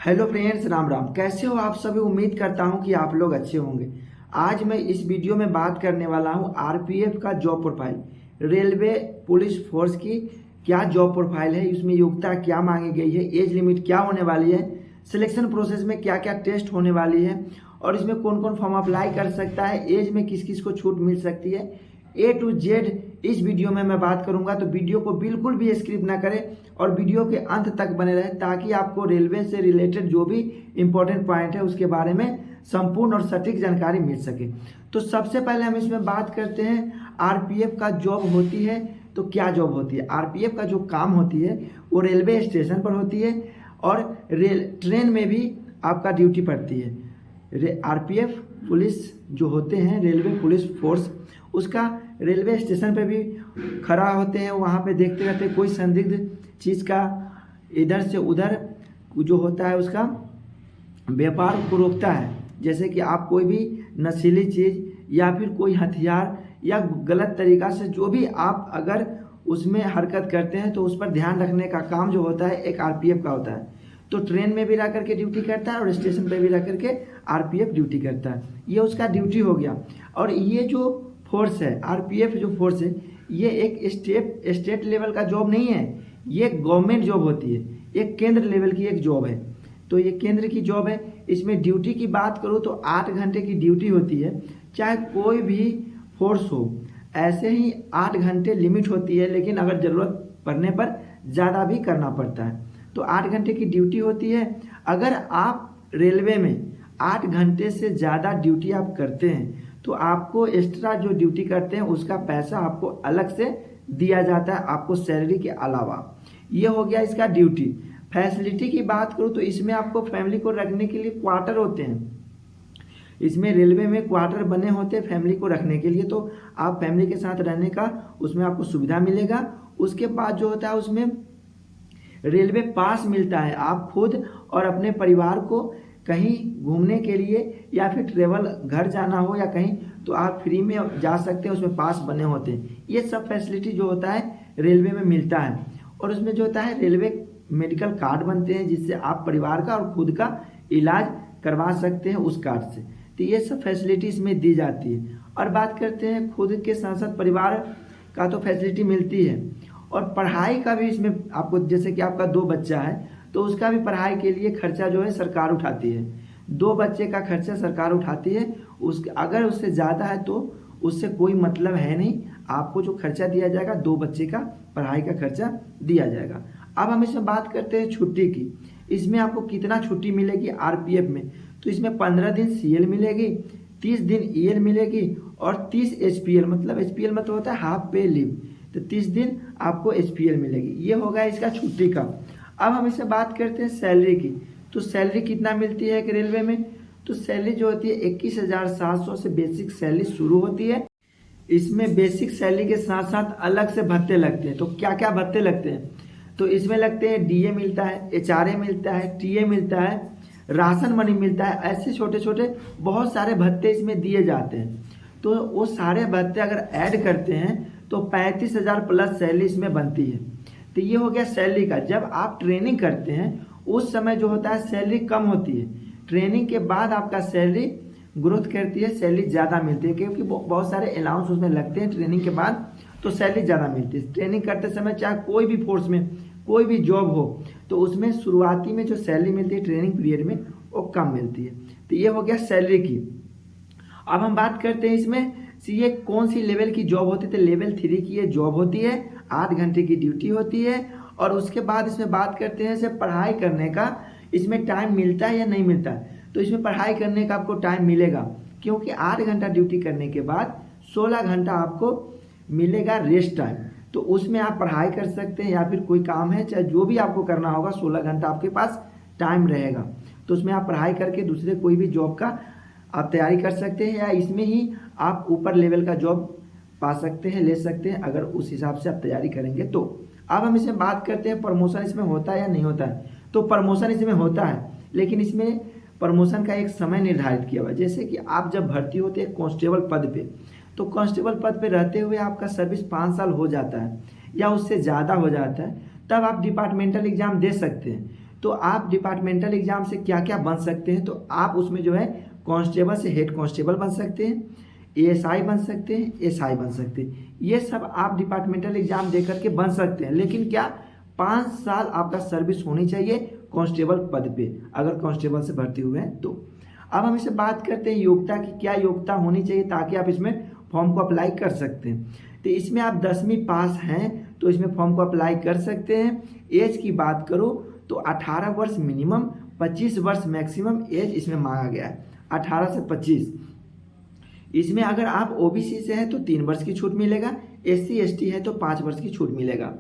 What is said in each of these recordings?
Hello friends, Ram Ram. कैसे हो आप सभी। उम्मीद करता हूं कि आप लोग अच्छे होंगे। आज मैं इस वीडियो में बात करने वाला हूं आरपीएफ का job profile. Railway police force की क्या जॉब प्रोफाइल है, इसमें योग्यता क्या मांगी गई है, एज लिमिट क्या होने वाली है, सिलेक्शन प्रोसेस में क्या क्या टेस्ट होने वाली है और इसमें कौन कौन फॉर्म अप्लाई कर सकता है, एज में किस किस को छूट मिल सकती है, ए टू जेड इस वीडियो में मैं बात करूंगा। तो वीडियो को बिल्कुल भी स्किप ना करें और वीडियो के अंत तक बने रहे ताकि आपको रेलवे से रिलेटेड जो भी इंपॉर्टेंट पॉइंट है उसके बारे में संपूर्ण और सटीक जानकारी मिल सके। तो सबसे पहले हम इसमें बात करते हैं आरपीएफ का जॉब होती है तो क्या जॉब होती है। आरपीएफ का जो काम होती है वो रेलवे स्टेशन पर होती है और ट्रेन में भी आपका ड्यूटी पड़ती है। आरपीएफ पुलिस जो होते हैं, रेलवे पुलिस फोर्स, उसका रेलवे स्टेशन पे भी खड़ा होते हैं, वहाँ पे देखते रहते हैं कोई संदिग्ध चीज़ का इधर से उधर जो होता है उसका व्यापार को रोकता है। जैसे कि आप कोई भी नशीली चीज़ या फिर कोई हथियार या गलत तरीका से जो भी आप अगर उसमें हरकत करते हैं तो उस पर ध्यान रखने का काम जो होता है एक आरपीएफ का होता है। तो ट्रेन में भी रह करके ड्यूटी करता है और स्टेशन पे भी रह करके आरपीएफ ड्यूटी करता है। ये उसका ड्यूटी हो गया। और ये जो फोर्स है, आरपीएफ जो फोर्स है, ये एक स्टेट लेवल का जॉब नहीं है, ये गवर्नमेंट जॉब होती है, एक केंद्र लेवल की एक जॉब है। तो ये केंद्र की जॉब है। इसमें ड्यूटी की बात करूँ तो 8 घंटे की ड्यूटी होती है, चाहे कोई भी फोर्स हो। ऐसे ही 8 घंटे लिमिट होती है, लेकिन अगर ज़रूरत पड़ने पर ज़्यादा भी करना पड़ता है। तो 8 घंटे की ड्यूटी होती है। अगर आप रेलवे में 8 घंटे से ज़्यादा ड्यूटी आप करते हैं तो आपको एक्स्ट्रा जो ड्यूटी करते हैं उसका पैसा आपको अलग से दिया जाता है, आपको सैलरी के अलावा। ये हो गया इसका ड्यूटी। फैसिलिटी की बात करूँ तो इसमें आपको फैमिली को रखने के लिए क्वार्टर होते हैं। इसमें रेलवे में क्वार्टर बने होते हैं फैमिली को रखने के लिए, तो आप फैमिली के साथ रहने का उसमें आपको सुविधा मिलेगा। उसके बाद जो होता है उसमें रेलवे पास मिलता है। आप खुद और अपने परिवार को कहीं घूमने के लिए या फिर ट्रेवल घर जाना हो या कहीं, तो आप फ्री में जा सकते हैं, उसमें पास बने होते हैं। ये सब फैसिलिटी जो होता है रेलवे में मिलता है। और उसमें जो होता है रेलवे मेडिकल कार्ड बनते हैं जिससे आप परिवार का और खुद का इलाज करवा सकते हैं उस कार्ड से। तो ये सब फैसिलिटी इसमें दी जाती है। और बात करते हैं खुद के साथ साथ परिवार का तो फैसिलिटी मिलती है। और पढ़ाई का भी इसमें आपको, जैसे कि आपका 2 बच्चा है तो उसका भी पढ़ाई के लिए खर्चा जो है सरकार उठाती है। 2 बच्चे का खर्चा सरकार उठाती है। अगर उससे ज़्यादा है तो उससे कोई मतलब है नहीं, आपको जो खर्चा दिया जाएगा 2 बच्चे का पढ़ाई का खर्चा दिया जाएगा। अब हम इसमें बात करते हैं छुट्टी की। इसमें आपको कितना छुट्टी मिलेगी आरपीएफ में, तो इसमें 15 दिन सीएल मिलेगी, 30 दिन ईएल मिलेगी और 30 एचपीएल, मतलब एचपीएल मतलब होता है हाफ पे लीव, तो 30 दिन आपको एचपीएल मिलेगी। ये होगा इसका छुट्टी का। अब हम इससे बात करते हैं सैलरी की। तो सैलरी कितना मिलती है कि रेलवे में, तो सैलरी जो होती है 21,700 से बेसिक सैलरी शुरू होती है। इसमें बेसिक सैलरी के साथ साथ अलग से भत्ते लगते हैं। तो क्या क्या भत्ते लगते हैं, तो इसमें लगते हैं डीए मिलता है, एचआरए मिलता है, टीए मिलता है, राशन मनी मिलता है। ऐसे छोटे छोटे बहुत सारे भत्ते इसमें दिए जाते हैं। तो वो सारे भत्ते अगर ऐड करते हैं तो 35,000 प्लस सैलरी इसमें बनती है। तो ये हो गया सैलरी का। जब आप ट्रेनिंग करते हैं उस समय जो होता है सैलरी कम होती है, ट्रेनिंग के बाद आपका सैलरी ग्रोथ करती है, सैलरी ज़्यादा मिलती है, क्योंकि बहुत सारे अलाउंस उसमें लगते हैं ट्रेनिंग के बाद, तो सैलरी ज़्यादा मिलती है। ट्रेनिंग करते समय चाहे कोई भी फोर्स में कोई भी जॉब हो तो उसमें शुरुआती में जो सैलरी मिलती है ट्रेनिंग पीरियड में वो कम मिलती है। तो ये हो गया सैलरी की। अब हम बात करते हैं इसमें ये कौन सी लेवल की जॉब होती है। तो लेवल 3 की ये जॉब होती है, 8 घंटे की ड्यूटी होती है। और उसके बाद इसमें बात करते हैं इसे पढ़ाई करने का, इसमें टाइम मिलता है या नहीं मिलता है। तो इसमें पढ़ाई करने का आपको टाइम मिलेगा, क्योंकि 8 घंटा ड्यूटी करने के बाद 16 घंटा आपको मिलेगा रेस्ट टाइम। तो उसमें आप पढ़ाई कर सकते हैं या फिर कोई काम है चाहे जो भी आपको करना होगा, 16 घंटा आपके पास टाइम रहेगा। तो उसमें आप पढ़ाई करके दूसरे कोई भी जॉब का आप तैयारी कर सकते हैं या इसमें ही आप ऊपर लेवल का जॉब पा सकते हैं, ले सकते हैं, अगर उस हिसाब से आप तैयारी करेंगे तो। अब हम इसमें बात करते हैं प्रमोशन इसमें होता है या नहीं होता है। तो प्रमोशन इसमें होता है, लेकिन इसमें प्रमोशन का एक समय निर्धारित किया हुआ है। जैसे कि आप जब भर्ती होते हैं कांस्टेबल पद पे, तो कांस्टेबल पद पे रहते हुए आपका सर्विस 5 साल हो जाता है या उससे ज़्यादा हो जाता है, तब आप डिपार्टमेंटल एग्जाम दे सकते हैं। तो आप डिपार्टमेंटल एग्जाम से क्या क्या बन सकते हैं, तो आप उसमें जो है कांस्टेबल से हेड कांस्टेबल बन सकते हैं, एएसआई बन सकते हैं, एसआई बन सकते हैं। ये सब आप डिपार्टमेंटल एग्जाम दे करके बन सकते हैं, लेकिन क्या 5 साल आपका सर्विस होनी चाहिए कांस्टेबल पद पे, अगर कांस्टेबल से भर्ती हुए हैं तो। अब हम इसे बात करते हैं योग्यता की, क्या योग्यता होनी चाहिए ताकि आप इसमें फॉर्म को अप्लाई कर सकते हैं। तो इसमें आप 10वीं पास हैं तो इसमें फॉर्म को अप्लाई कर सकते हैं। एज की बात करो तो 18 वर्ष मिनिमम, 25 वर्ष मैक्सिमम एज इसमें मांगा गया है, 18 से 25। इसमें अगर आप ओबीसी से हैं तो 3 वर्ष की छूट मिलेगा, एससी एसटी है तो 5 वर्ष की छूट मिलेगा।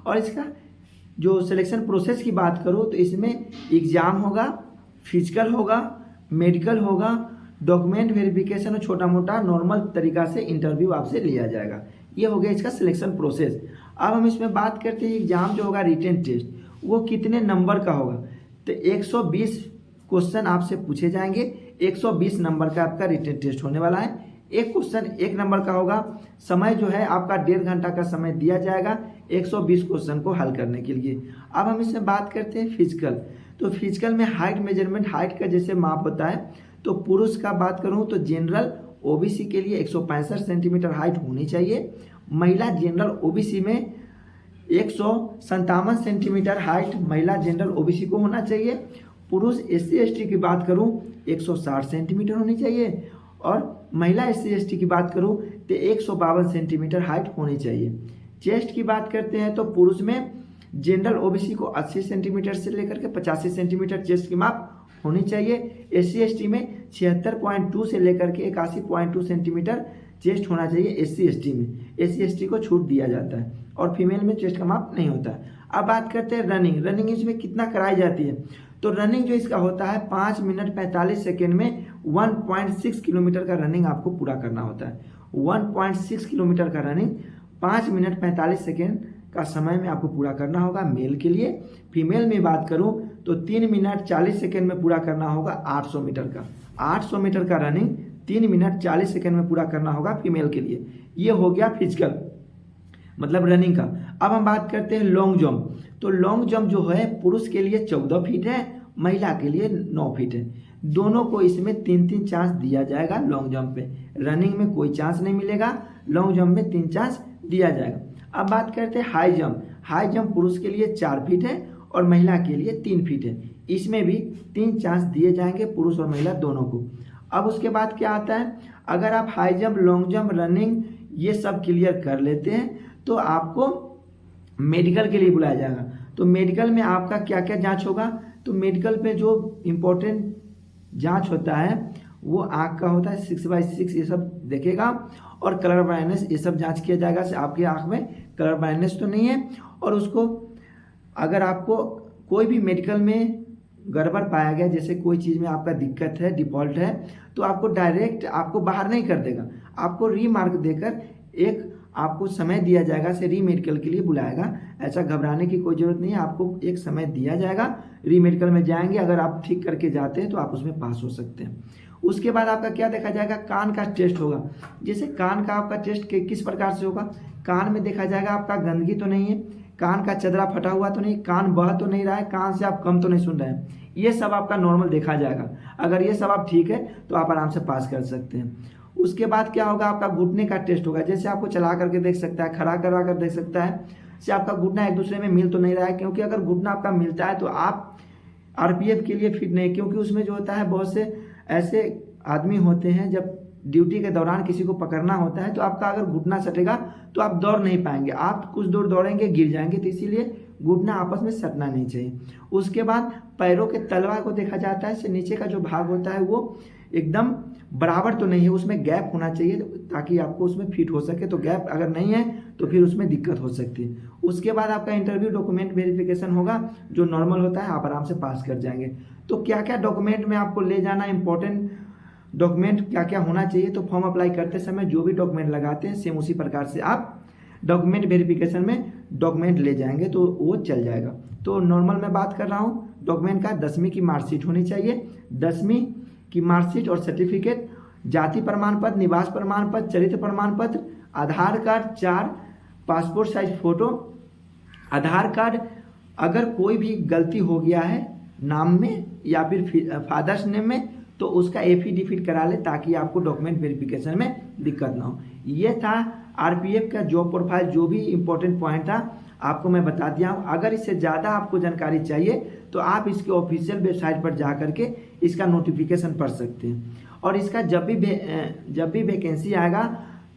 और इसका जो सिलेक्शन प्रोसेस की बात करो तो इसमें एग्जाम होगा, फिजिकल होगा, मेडिकल होगा, डॉक्यूमेंट वेरिफिकेशन और छोटा मोटा नॉर्मल तरीका से इंटरव्यू आपसे लिया जाएगा। ये हो गया इसका सिलेक्शन प्रोसेस। अब हम इसमें बात करते हैं एग्जाम जो होगा रिटन टेस्ट, वो कितने नंबर का होगा। तो 120 क्वेश्चन आपसे पूछे जाएंगे, 120 नंबर का आपका रिटन टेस्ट होने वाला है। एक क्वेश्चन 1 नंबर का होगा, समय जो है आपका 1.5 घंटा का समय दिया जाएगा 120 क्वेश्चन को हल करने के लिए। अब हम इसमें बात करते हैं फिजिकल। तो फिजिकल में हाइट मेजरमेंट, हाइट का जैसे माप होता है, तो पुरुष का बात करूं तो जनरल ओबीसी के लिए 165 सेंटीमीटर हाइट होनी चाहिए। महिला जनरल ओबीसी में 157 सेंटीमीटर हाइट महिला जनरल ओबीसी को होना चाहिए। पुरुष एससी एसटी की बात करूं 160 सेंटीमीटर होनी चाहिए, और महिला एससी एसटी की बात करूं तो 152 सेंटीमीटर हाइट होनी चाहिए। चेस्ट की बात करते हैं तो पुरुष में जनरल ओबीसी को 80 सेंटीमीटर से लेकर के 85 सेंटीमीटर चेस्ट की माप होनी चाहिए। एससी एसटी में 76.2 से लेकर के 81.2 सेंटीमीटर चेस्ट होना चाहिए एससी एसटी में। एससी एसटी को छूट दिया जाता है, और फीमेल में चेस्ट का माप नहीं होता। अब बात करते हैं रनिंग। रनिंग इसमें कितना कराई जाती है, तो रनिंग जो इसका होता है 5 मिनट 45 सेकेंड में 1.6 किलोमीटर का रनिंग आपको पूरा करना होता है। 1.6 किलोमीटर का रनिंग 5 मिनट 45 सेकेंड का समय में आपको पूरा करना होगा मेल के लिए। फीमेल में बात करूं तो 3 मिनट 40 सेकेंड में पूरा करना होगा 800 मीटर का। 800 मीटर का रनिंग 3 मिनट 40 सेकेंड में पूरा करना होगा फीमेल के लिए। ये हो गया फिजिकल मतलब रनिंग का। अब हम बात करते हैं लॉन्ग जंप। तो लॉन्ग जंप जो है पुरुष के लिए 14 फीट है, महिला के लिए 9 फीट है। दोनों को इसमें 3-3 चांस दिया जाएगा लॉन्ग जंप पे। रनिंग में कोई चांस नहीं मिलेगा, लॉन्ग जंप में 3 चांस दिया जाएगा। अब बात करते हैं हाई जंप। हाई जंप पुरुष के लिए 4 फीट है और महिला के लिए 3 फीट है। इसमें भी 3 चांस दिए जाएंगे पुरुष और महिला दोनों को। अब उसके बाद क्या आता है, अगर आप high jump, long jump, running ये सब क्लियर कर लेते हैं तो आपको मेडिकल के लिए बुलाया जाएगा। तो मेडिकल में आपका क्या क्या जांच होगा, तो मेडिकल पे जो इम्पोर्टेंट जांच होता है वो आँख का होता है, 6/6 ये सब देखेगा, और कलर ब्लाइंडनेस ये सब जांच किया जाएगा से आपकी आँख में कलर ब्लाइंडनेस तो नहीं है। और उसको अगर आपको कोई भी मेडिकल में गड़बड़ पाया गया, जैसे कोई चीज़ में आपका दिक्कत है, डिफॉल्ट है, तो आपको डायरेक्ट आपको बाहर नहीं कर देगा, आपको रीमार्क देकर एक आपको समय दिया जाएगा से री मेडिकल के लिए बुलाएगा। ऐसा घबराने की कोई ज़रूरत नहीं है, आपको एक समय दिया जाएगा, री मेडिकल में जाएंगे, अगर आप ठीक करके जाते हैं तो आप उसमें पास हो सकते हैं। उसके बाद आपका क्या देखा जाएगा, कान का टेस्ट होगा। जैसे कान का आपका टेस्ट किस प्रकार से होगा, कान में देखा जाएगा आपका गंदगी तो नहीं है, कान का चदरा फटा हुआ तो नहीं, कान बह तो नहीं रहा है, कान से आप कम तो नहीं सुन रहे हैं, ये सब आपका नॉर्मल देखा जाएगा। अगर ये सब आप ठीक है तो आप आराम से पास कर सकते हैं। उसके बाद क्या होगा, आपका घुटने का टेस्ट होगा। जैसे आपको चला करके देख सकता है, खड़ा करा कर देख सकता है, से आपका घुटना एक दूसरे में मिल तो नहीं रहा है, क्योंकि अगर घुटना आपका मिलता है तो आप आरपीएफ के लिए फिट नहीं, क्योंकि उसमें जो होता है बहुत से ऐसे आदमी होते हैं जब ड्यूटी के दौरान किसी को पकड़ना होता है तो आपका अगर घुटना सटेगा तो आप दौड़ नहीं पाएंगे, आप कुछ दूर दौड़ेंगे गिर जाएंगे, तो इसीलिए घुटना आपस में सटना नहीं चाहिए। उसके बाद पैरों के तलवा को देखा जाता है, से नीचे का जो भाग होता है वो एकदम बराबर तो नहीं है, उसमें गैप होना चाहिए ताकि आपको उसमें फिट हो सके। तो गैप अगर नहीं है तो फिर उसमें दिक्कत हो सकती है। उसके बाद आपका इंटरव्यू डॉक्यूमेंट वेरिफिकेशन होगा जो नॉर्मल होता है, आप आराम से पास कर जाएंगे। तो क्या क्या डॉक्यूमेंट में आपको ले जाना, इंपॉर्टेंट डॉक्यूमेंट क्या क्या होना चाहिए, तो फॉर्म अप्लाई करते समय जो भी डॉक्यूमेंट लगाते हैं सेम उसी प्रकार से आप डॉक्यूमेंट वेरिफिकेशन में डॉक्यूमेंट ले जाएंगे तो वो चल जाएगा। तो नॉर्मल मैं बात कर रहा हूँ डॉक्यूमेंट का, 10वीं की मार्कशीट होनी चाहिए, 10वीं की मार्कशीट और सर्टिफिकेट, जाति प्रमाण पत्र, निवास प्रमाण पत्र, चरित्र प्रमाण पत्र, आधार कार्ड 4, पासपोर्ट साइज फोटो, आधार कार्ड अगर कोई भी गलती हो गया है नाम में या फिर फादर्स नेम में तो उसका एफिडेविट करा ले ताकि आपको डॉक्यूमेंट वेरिफिकेशन में दिक्कत ना हो। ये था आरपीएफ का जॉब प्रोफाइल, जो भी इम्पोर्टेंट पॉइंट था आपको मैं बता दिया हूँ। अगर इससे ज़्यादा आपको जानकारी चाहिए तो आप इसके ऑफिशियल वेबसाइट पर जा करके इसका नोटिफिकेशन पढ़ सकते हैं। और इसका जब भी वैकेंसी आएगा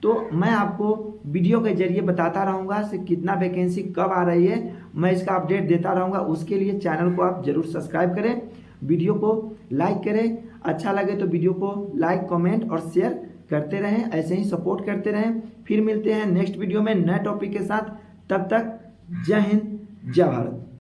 तो मैं आपको वीडियो के जरिए बताता रहूँगा से कितना वैकेंसी कब आ रही है, मैं इसका अपडेट देता रहूँगा। उसके लिए चैनल को आप ज़रूर सब्सक्राइब करें, वीडियो को लाइक करें, अच्छा लगे तो वीडियो को लाइक कमेंट और शेयर करते रहें, ऐसे ही सपोर्ट करते रहें। फिर मिलते हैं नेक्स्ट वीडियो में नए टॉपिक के साथ, तब तक जय हिंद जय भारत।